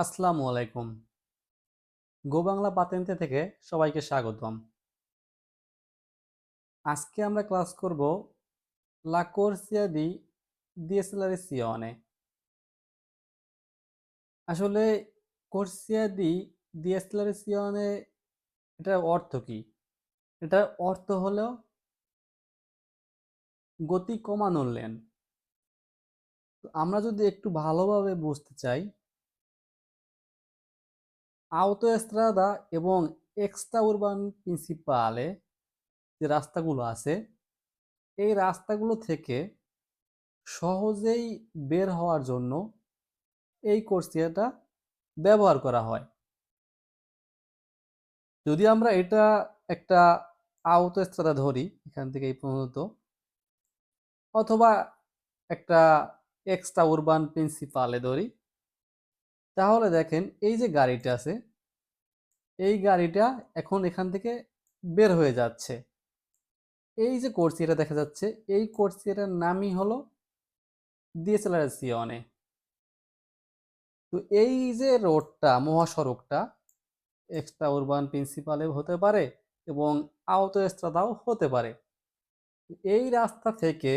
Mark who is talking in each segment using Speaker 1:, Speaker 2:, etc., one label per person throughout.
Speaker 1: আসসালামু আলাইকুম। গো বাংলা পাতেন্তে থেকে সবাইকে স্বাগতম। আজকে আমরা ক্লাস করব La corsia di dieselrazione। আসলে corsia di dieselrazione এটার অর্থ কি? এটার অর্থ হলো গতি কমানোর লেন। তো আমরা যদি একটু ভালোভাবে বুঝতে চাই, autostrada এবং এক্সট্রা উরবান প্রিন্সিপালে যে রাস্তাগুলো আছে, এই রাস্তাগুলো থেকে সহজেই বের হওয়ার জন্য এই কোর্সিয়াটা ব্যবহার করা হয়। যদি আমরা এটা একটা আওতস্ত্রা ধরি এখান থেকে এই পর্যন্ত, অথবা একটা এক্সট্রা উরবান প্রিন্সিপালে ধরি, তাহলে দেখেন এই যে গাড়িটা আছে, এই গাড়িটা এখন এখান থেকে বের হয়ে যাচ্ছে। এই যে কোর্সিয়াটা দেখা যাচ্ছে, এই কোর্সিয়াটার নামই হলো ডিএসএলআরসিওনে। তো এই যে রোডটা, মহাসড়কটা এক্সট্রা উরবান প্রিন্সিপালেও হতে পারে এবং আওতোস্ত্রাদাও হতে পারে। এই রাস্তা থেকে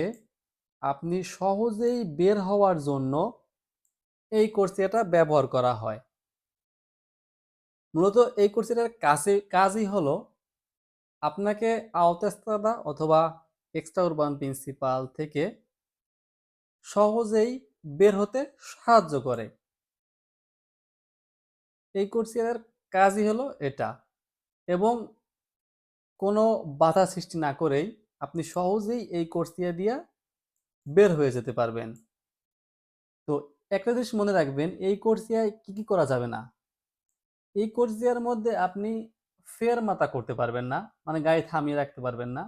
Speaker 1: আপনি সহজেই বের হওয়ার জন্য এই কোর্সিয়াটা ব্যবহার করা হয়। মূলত এই কোর্সিয়াটার কাজই হলো আপনাকে আওতোস্ত্রাদা অথবা এক্সট্রা উরবান প্রিন্সিপাল থেকে সহজেই বের হতে সাহায্য করে। এই কোর্সিয়াটার কাজই হলো এটা, এবং কোনো বাধা সৃষ্টি না করেই আপনি সহজেই এই কোর্সিয়া দিয়ে বের হয়ে যেতে পারবেন। তো একটা জিনিস মনে রাখবেন, এই কোর্সিয়ায় কি কি করা যাবে না। এই কোর্সিয়ার মধ্যে আপনি ফেরমাতা করতে পারবেন না, মানে গাড়ি থামিয়ে রাখতে পারবেন না।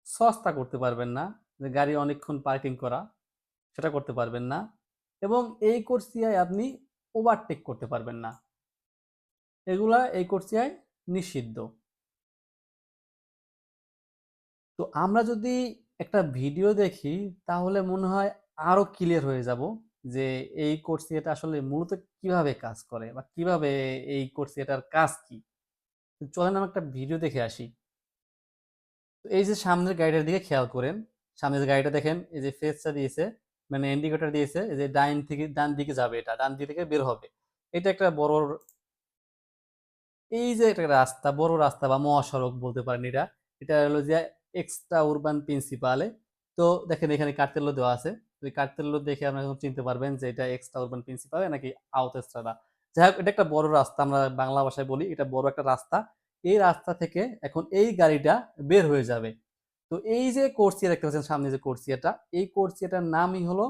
Speaker 1: সস্তা করতে পারবেন না, যে গাড়ি অনেকক্ষণ পার্কিং করা, সেটা করতে পারবেন না। এবং এই কোর্সিয়ায় আপনি ওভারটেক করতে পারবেন না। এগুলা এই কোর্সিয়ায় নিষিদ্ধ। তো আমরা যদি একটা ভিডিও দেখি, তাহলে মনে হয় আরো ক্লিয়ার হয়ে যাব যে এই কোর্সিয়াটা আসলে মূলত কিভাবে কাজ করে বা কিভাবে এই কোর্সিয়াটার কাজ কি। তো চলেন আমরা একটা ভিডিও দেখে আসি। তো এই যে সামনের গাড়িটার দিকে খেয়াল করেন, সামনের যে গাড়িটা দেখেন, এই যে ফেসটা দিয়েছে, মানে ইন্ডিকেটর দিয়েছে, এই যে ডাইন থেকে ডান দিকে যাবে, এটা ডান দিক থেকে বের হবে। এটা একটা বড়, এই যে একটা রাস্তা, বড় রাস্তা বা মহাসড়ক বলতে পারেন এটা। এটা হলো যে এক্সট্রা উরবান প্রিন্সিপালে। তো দেখেন এখানে কার্তেল্য দেওয়া আছে। ওই কার্তেল্য দেখে আপনারা এখন চিনতে পারবেন যে এটা এক্সট্রা উরবান প্রিন্সিপালে নাকি আওতোস্ট্রাদা। যাই হোক, এটা একটা বড় রাস্তা, আমরা বাংলা ভাষায় বলি এটা বড় একটা রাস্তা। এই রাস্তা থেকে এখন এই গাড়িটা বের হয়ে যাবে। তো এই যে কোর্সিয়া দেখতে পাচ্ছেন সামনে, যে কোর্সিয়াটা, এই কোর্সিয়াটার নামই হলো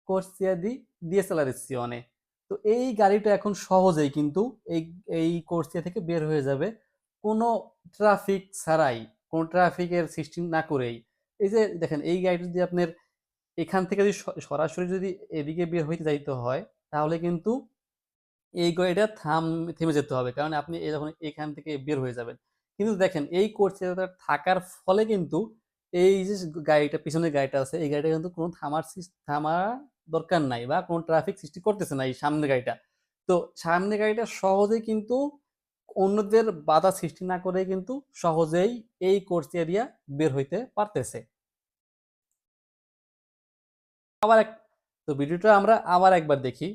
Speaker 1: কোর্সিয়া দি ডিএসএলআরসিওনে। তো এই গাড়িটা এখন সহজেই কিন্তু এই এই কোর্সিয়া থেকে বের হয়ে যাবে, কোনো ট্রাফিক ছাড়াই, কোনো ট্রাফিকের সৃষ্টি না করেই। এই যে দেখেন এই গাড়িটা যদি আপনার এখান থেকে যদি সরাসরি যদি এদিকে বের হইতে যাইতে হয়, তাহলে কিন্তু এই গাড়িটা থেমে যেতে হবে, কারণ আপনি এই যখন এখান থেকে বের হয়ে যাবেন। কিন্তু দেখেন এই কোর্সিয়াটা থাকার ফলে কিন্তু এই যে গাড়িটা, পিছনের গাড়িটা আছে, এই গাড়িটা কিন্তু কোনো থামার দরকার নাই বা কোনো ট্রাফিক সৃষ্টি করতেছে না এই সামনের গাড়িটা। তো সামনের গাড়িটা সহজেই কিন্তু অন্যদের বাধা সৃষ্টি না করে কিন্তু সহজেই এই কোর্সিয়া দিয়া বের হইতে পারতেছে। আবার এক, তো ভিডিওটা আমরা আবার একবার দেখি।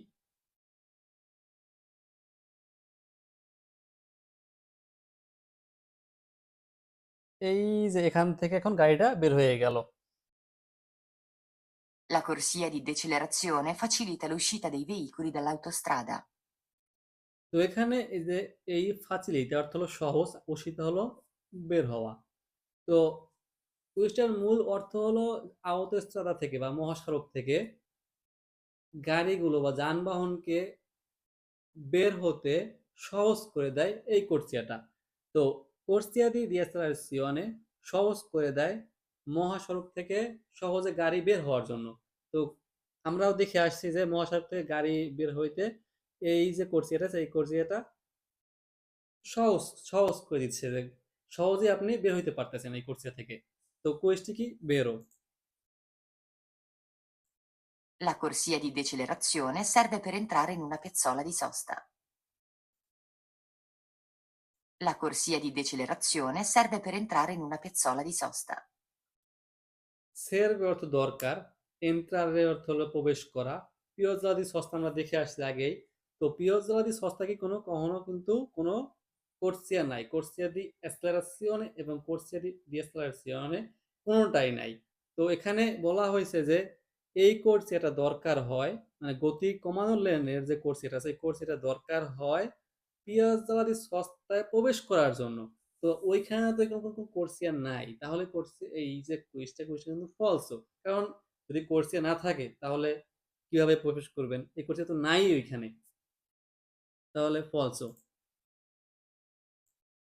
Speaker 1: এই যে এখান থেকে এখন গাড়িটা বের হয়ে গেল।
Speaker 2: La corsia di decelerazione facilita l'uscita dei veicoli dall'autostrada.
Speaker 1: তো এখানে এই যে এই ফ্যাসিলিটি অর্থ হলো সহজ, অসিত হলো বের হওয়া। তো কুইজটার মূল অর্থ হলো আওতোস্ট্রাদা থেকে বা মহাসড়ক থেকে গাড়িগুলো বা যানবাহনকে বের হতে সহজ করে দেয় এই কোর্সিয়াটা। তো কোর্সিয়া দি ডিএসএলআরসিওনে সহজ করে দেয় মহাসড়ক থেকে সহজে গাড়ি বের হওয়ার জন্য। তো আমরাও দেখে আসছি যে মহাসড়ক থেকে গাড়ি বের হইতে এই যে কোর্সিয়াটা আছে, এই কোর্সিয়াটা সহজ সহজ করে দিচ্ছে, যে সহজে আপনি বের হইতে পারতেছেন এই কোর্সিয়া থেকে। তো কোয়েসটি কি বেরো।
Speaker 2: La corsia di decelerazione serve per entrare in una piazzola di sosta. La corsia di decelerazione serve per entrare in una piazzola di sosta.
Speaker 1: সেরবে অর্থ দরকার, এন্ট্রারে অর্থ হলো প্রবেশ করা। পিওজলাদি সস্তা আমরা দেখে আসছি আগেই। তো পিওজলাদি সস্তা কি কখনো কিন্তু কোনো কোর্সিয়া নাই। কোর্সিয়া দি এক্সেলারেশিওনে এবং কোর্সিয়া দি ডিএক্সেলারেশিওনে কোনোটাই নাই। তো এখানে বলা হয়েছে যে এই কোর্সিয়াটা দরকার হয়, মানে গতি কমানোর লেনের যে কোর্সিয়াটা আছে এই কোর্সিয়াটা দরকার হয় পিয়াজওয়ালি সস্তায় প্রবেশ করার জন্য। তো ওইখানে তো কোনো কোর্সিয়া নাই। তাহলে এই যে কুইজটা কিন্তু ফলসও। কারণ যদি কোর্সিয়া না থাকে তাহলে কিভাবে প্রবেশ করবেন? এই কোর্সিয়া তো নাই ওইখানে। তাহলে ফলসও।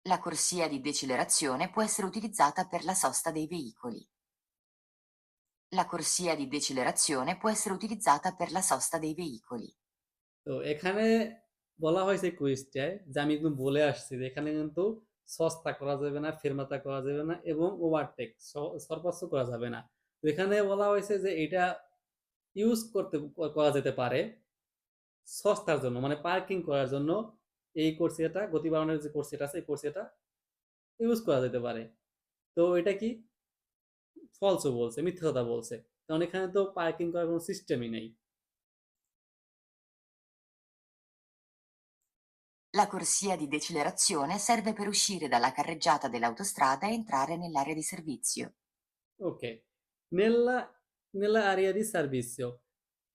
Speaker 2: La corsia di decelerazione può essere utilizzata per la sosta dei veicoli. La corsia di decelerazione può essere utilizzata per la sosta dei veicoli.
Speaker 1: তো এখানে বলা হয়েছে কুইজটায় যে আমি কিন্তু বলে আসছি যে এখানে কিন্তু সস্তা করা যাবে না, ফেরমাতা করা যাবে না এবং ওভারটেক সর্বোচ্চ করা যাবে না। তো এখানে বলা হয়েছে যে এটা ইউজ করা যেতে পারে সস্তার জন্য, মানে পার্কিং করার জন্য। এই কোর্সিয়াটা গতি বাড়ানোর যে কোর্সিয়াটা আছে এই কোর্সিয়াটা ইউজ করা যেতে পারে। তো এটা কি ফলসও বলছে, মিথ্যা কথা বলছে, কারণ এখানে তো পার্কিং করার কোনো সিস্টেমই নেই।
Speaker 2: La corsia di decelerazione serve per uscire dalla carreggiata dell'autostrada e entrare nell'area di servizio.
Speaker 1: ওকে, নেল্লা নেল্লা আরিয়া দি সার্ভিসিও,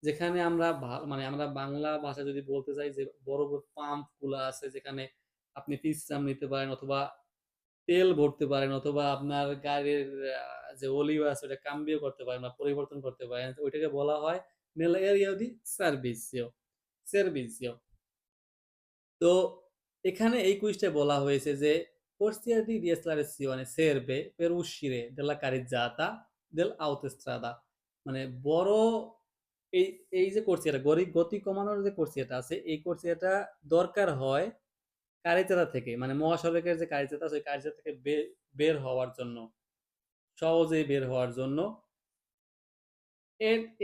Speaker 1: যেখানে আমরা মানে আমরা বাংলা ভাষা যদি বলতে চাই যে বড় বড় পাম্প গুলো আছে যেখানে আপনি বিশ্রাম নিতে পারেন অথবা তেল ভরতে পারেন অথবা আপনার গাড়ির যে অলিও আছে ওটা কাম্বিও করতে পারেন বা পরিবর্তন করতে পারেন, তো ওইটাকে বলা হয় নেল্লা এরিয়া দি সার্ভিসিও সার্ভিসিও। তো এখানে এই কুইজটায় বলা হয়েছে যে corsia di decelerazione serve per uscire dalla carreggiata dell'autostrada, মানে বড় এই এই যে কোর্সিয়াটা গতি কমানোর যে কোর্সিয়াটা আছে এই কোর্সিয়াটা দরকার হয় কারিচাঁদা থেকে, মানে মহাসড়কের যে কারিচাঁদা আছে ওই কারিচাঁদা থেকে বের হওয়ার জন্য, সহজেই বের হওয়ার জন্য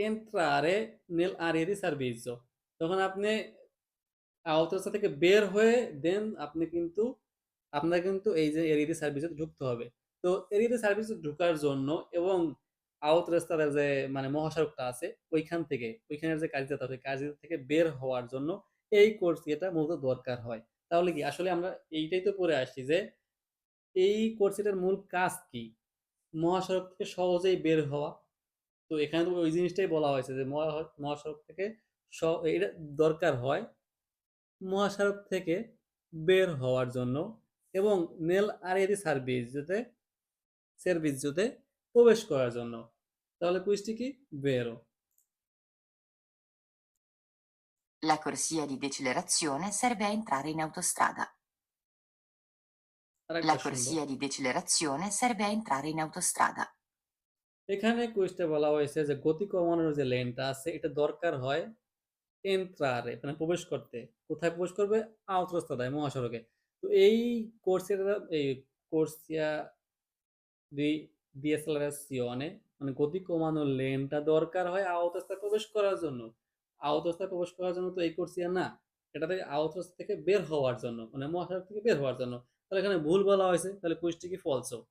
Speaker 1: entrare nell'area di servizio। তখন আপনি আওতাসা থেকে বের হয়ে দেন আপনি কিন্তু আপনার কিন্তু এই যে এরিয়া সার্ভিসে ঢুকতে হবে। তো এরিয়া সার্ভিসে ঢোকার জন্য এবং আউট রাস্তার যে মানে মহাসড়কটা আছে ওইখানের যে কাজটা আছে কাজটা থেকে বের হওয়ার জন্য এই কোর্স এটা মূলত দরকার হয়। তাহলে কি আসলে আমরা এইটাই তো পড়ে আসছি যে এই কোর্স এটার মূল কাজ কি? মহাসড়ক থেকে সহজেই বের হওয়া। তো এখানে তো ওই জিনিসটাই বলা হয়েছে যে মহাসড়ক থেকে এটা দরকার হয় মহাসড়ক থেকে বের হওয়ার জন্য এবং নেল আরিয়াদি সার্ভিস প্রবেশ করার জন্য। তাহলে কুইজটি কি বেরো।
Speaker 2: La corsia di decelerazione serve a entrare in autostrada. La
Speaker 1: আরেকবার শুনবো।
Speaker 2: corsia di decelerazione serve a entrare in autostrada.
Speaker 1: এখানে কুইজটা বলা হয়েছে যে গতি কমানোর যে লেনটা আছে এটা দরকার হয় এন্ট্রারে, মানে প্রবেশ করতে। কোথায় প্রবেশ করবে? আউতরাস্তায় মহাসড়কে। তো এই কোর্সিয়া দি ডিএসএলআরসিওনে, মানে গতি কমানোর লেনটা দরকার হয় আওত রাস্তায় প্রবেশ করার জন্য। আওত রাস্তায় প্রবেশ করার জন্য তো এই কোর্সিয়া না, এটা থেকে আওত রাস্তা থেকে বের হওয়ার জন্য, মানে মহাসড়ক থেকে বের হওয়ার জন্য। তাহলে এখানে ভুল বলা হয়েছে, তাহলে কুইজটি কি ফলসও।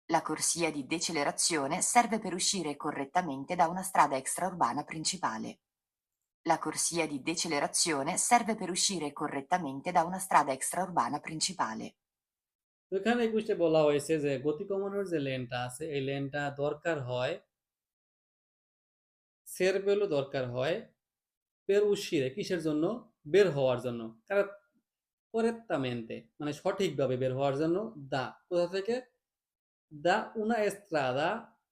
Speaker 2: La corsia di decelerazione serve per uscire correttamente da una strada extraurbana principale. La corsia di decelerazione serve per uscire correttamente da una strada extraurbana principale.
Speaker 1: তো এখানে এই কুইজটা বলা হয়েছে যে গতি কমানোর যে লেনটা আছে এই লেনটা দরকার হয় সেরবেলো দরকার হয় বের উশিরে কিসের জন্য? বের হওয়ার জন্য। করেক্টামেন্টে, মানে সঠিকভাবে বের হওয়ার জন্য। কোথা থেকে? দা una estrada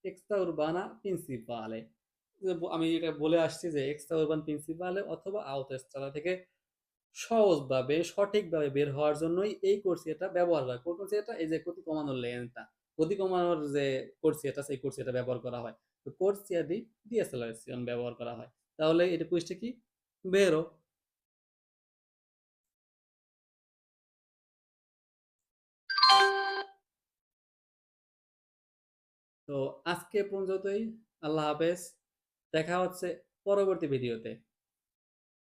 Speaker 1: extraurbana principale। আমি এটা বলে আসছি যে এক্সট্রা উরবান প্রিন্সিপালে অথবা আউটোস্ট্রাদা থেকে সহজভাবে সঠিকভাবে বের হওয়ার জন্যই এই কোর্সিয়াটা ব্যবহার হয়। কোন কোর্সিয়াটা? এই যে গতি কমানোর লেনটা, গতি কমানোর যে কোর্সিয়াটা সেই কোর্সিয়াটা ব্যবহার করা হয়। তো কোর্সিয়া দি ডিএসএলআরসিওন ব্যবহার করা হয়। তাহলে এটা কুইজটা কি বেরো। তো আজকে পর্যন্তই। আল্লাহ হাফেজ। দেখা হচ্ছে পরবর্তী ভিডিওতে।